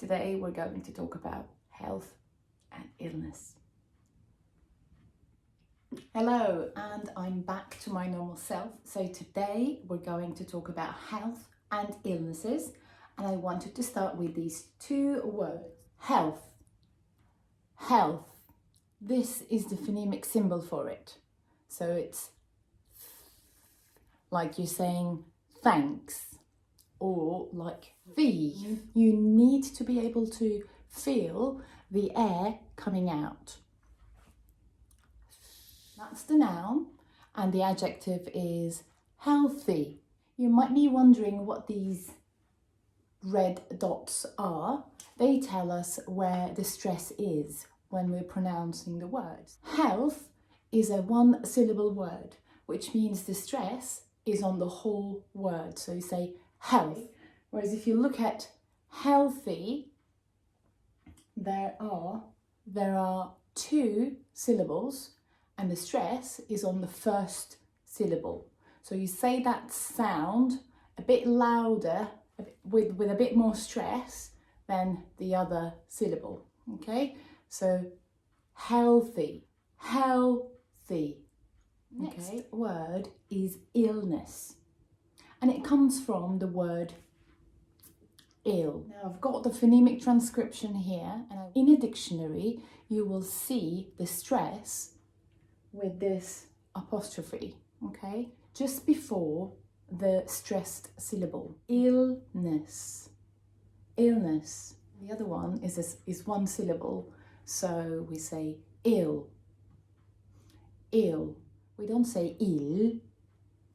Today we're going to talk about health and illness. Hello, and I'm back to my normal self. So today we're going to talk about health and illnesses, and I wanted to start with these two words. Health. Health. This is the phonemic symbol for it. So it's like you're saying thanks, or like V. You need to be able to feel the air coming out. That's the noun, and the adjective is healthy. You might be wondering what these red dots are. They tell us where the stress is when we're pronouncing the words. Health is a one-syllable word, which means the stress is on the whole word. So you say health. Whereas if you look at healthy, there are two syllables, and the stress is on the first syllable. So you say that sound a bit louder, with a bit more stress than the other syllable. Okay, so healthy, healthy. Next word is illness, and it comes from the word ill. Now I've got the phonemic transcription here, and in a dictionary you will see the stress with this apostrophe, okay, just before the stressed syllable. Illness, illness. The other one is one syllable, so we say ill, ill. We don't say ill,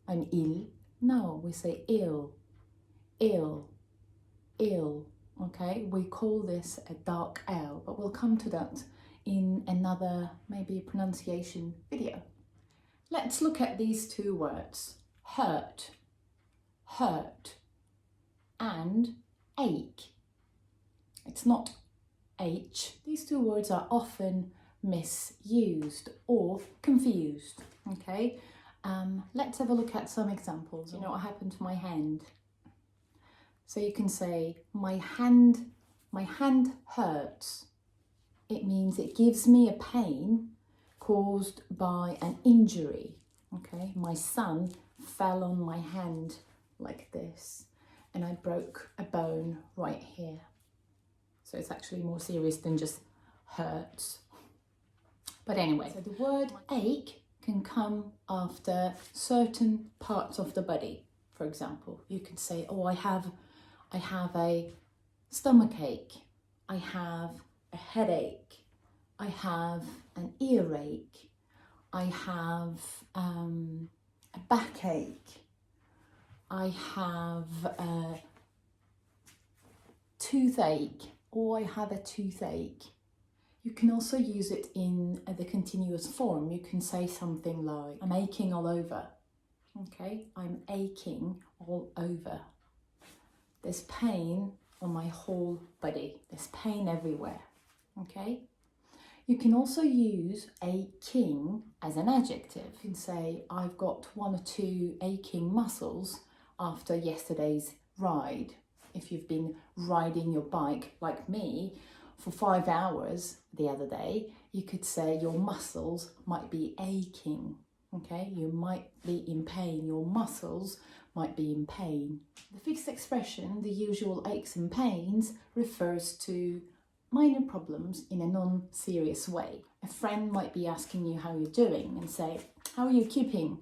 I'm ill. No, we say ill, ill, ill. Okay, we call this a dark L, but we'll come to that in another maybe pronunciation video. Let's look at these two words, hurt, hurt, and ache. It's not H. These two words are often misused or confused. Okay, let's have a look at some examples. You know what happened to my hand? So you can say my hand hurts. It means it gives me a pain caused by an injury. Okay, my son fell on my hand like this, and I broke a bone right here. So it's actually more serious than just hurts. But anyway, so the word ache can come after certain parts of the body. For example, you could say, oh, I have a stomach ache, I have a headache, I have an earache, I have a backache, I have a toothache, or I have a toothache. You can also use it in the continuous form. You can say something like, I'm aching all over. Okay, I'm aching all over. There's pain on my whole body. There's pain everywhere. Okay. You can also use aching as an adjective. You can say, I've got one or two aching muscles after yesterday's ride. If you've been riding your bike like me for 5 hours the other day, you could say your muscles might be aching. Okay, you might be in pain. Your muscles might be in pain. The fixed expression, the usual aches and pains, refers to minor problems in a non-serious way. A friend might be asking you how you're doing and say, how are you keeping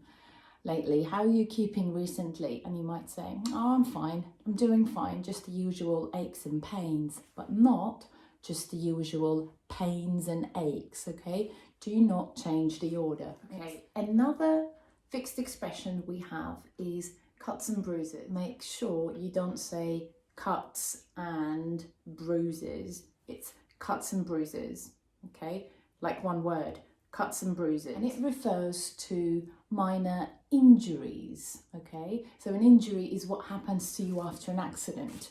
lately? How are you keeping recently? And you might say, oh, I'm fine. I'm doing fine. Just the usual aches and pains, but not just the usual pains and aches, okay? Do not change the order. Okay. Another fixed expression we have is cuts and bruises. Make sure you don't say cuts and bruises. It's cuts and bruises, okay? Like one word, cuts and bruises. And it refers to minor injuries, okay? So an injury is what happens to you after an accident.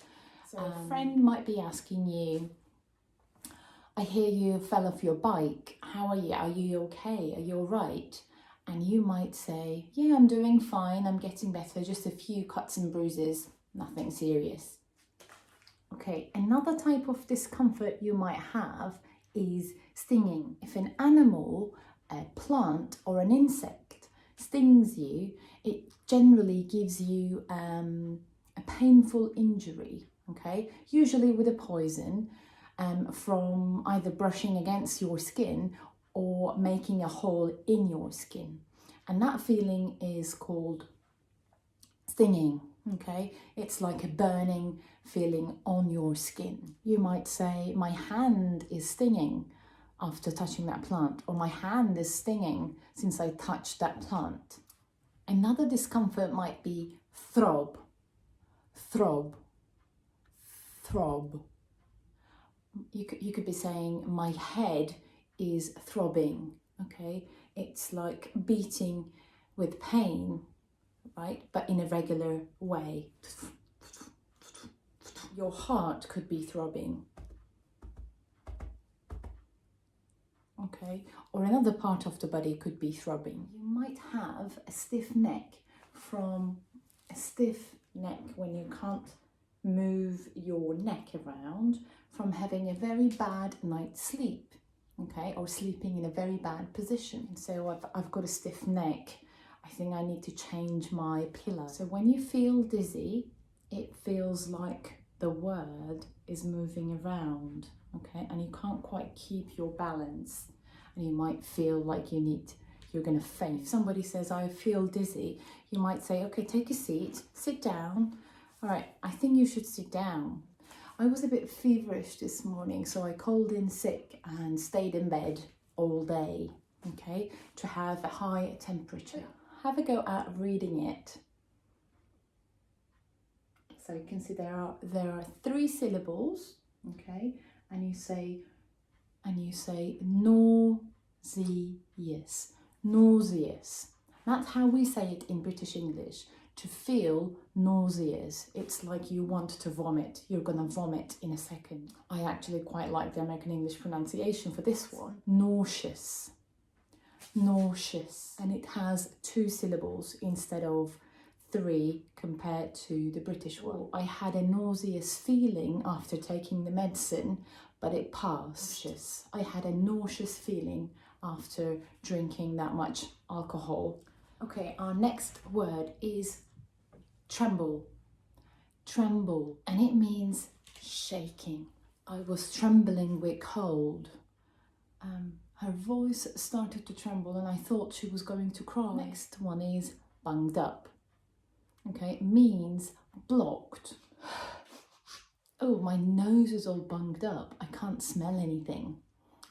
So a friend might be asking you, I hear you fell off your bike. How are you? Are you okay? Are you all right? And you might say, yeah, I'm doing fine. I'm getting better. Just a few cuts and bruises, nothing serious. Okay, another type of discomfort you might have is stinging. If an animal, a plant or an insect stings you, it generally gives you a painful injury, okay? Usually with a poison from either brushing against your skin or making a hole in your skin. And that feeling is called stinging, okay? It's like a burning feeling on your skin. You might say, my hand is stinging after touching that plant, or my hand is stinging since I touched that plant. Another discomfort might be throb, throb, throb. You could be saying, my head is throbbing, okay? It's like beating with pain, right? But in a regular way. Your heart could be throbbing. Okay, or another part of the body could be throbbing. You might have a stiff neck from a stiff neck when you can't move your neck around from having a very bad night's sleep, okay, or sleeping in a very bad position. So I've got a stiff neck. I think I need to change my pillow. So when you feel dizzy, it feels like the word is moving around, okay, and you can't quite keep your balance, and you might feel like you're going to faint. If somebody says, I feel dizzy, you might say, okay, take a seat, sit down. All right, I think you should sit down. I was a bit feverish this morning, so I called in sick and stayed in bed all day, okay, to have a high temperature. Have a go at reading it. So you can see there are 3 syllables, okay, and you say nauseous, nauseous. That's how we say it in British English. To feel nauseous, it's like you want to vomit. You're gonna vomit in a second. I actually quite like the American English pronunciation for this one. Nauseous, nauseous, and it has 2 syllables instead of 3 compared to the British one. I had a nauseous feeling after taking the medicine, but it passed. I had a nauseous feeling after drinking that much alcohol. Okay, our next word is tremble. Tremble, and it means shaking. I was trembling with cold. Her voice started to tremble and I thought she was going to cry. Next one is bunged up. Okay, it means blocked. Oh, my nose is all bunged up. I can't smell anything.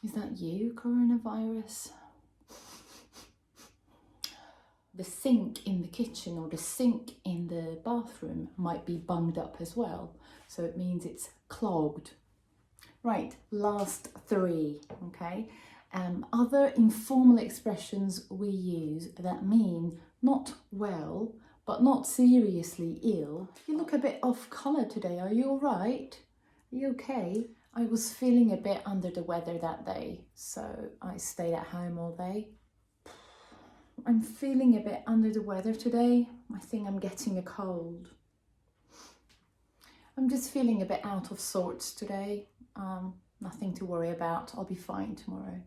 Is that you, coronavirus? The sink in the kitchen or the sink in the bathroom might be bunged up as well. So it means it's clogged. Right, last 3, okay? Other informal expressions we use that mean not well, but not seriously ill. You look a bit off colour today. Are you all right? Are you okay? I was feeling a bit under the weather that day, so I stayed at home all day. I'm feeling a bit under the weather today. I think I'm getting a cold. I'm just feeling a bit out of sorts today. Nothing to worry about. I'll be fine tomorrow.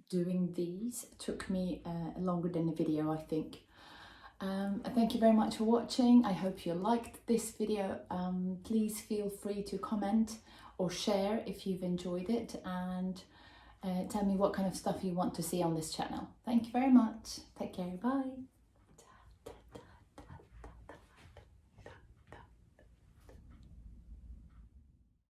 Doing these took me longer than the video, I think. Thank you very much for watching. I hope you liked this video. Please feel free to comment or share if you've enjoyed it, and tell me what kind of stuff you want to see on this channel. Thank you very much. Take care. Bye.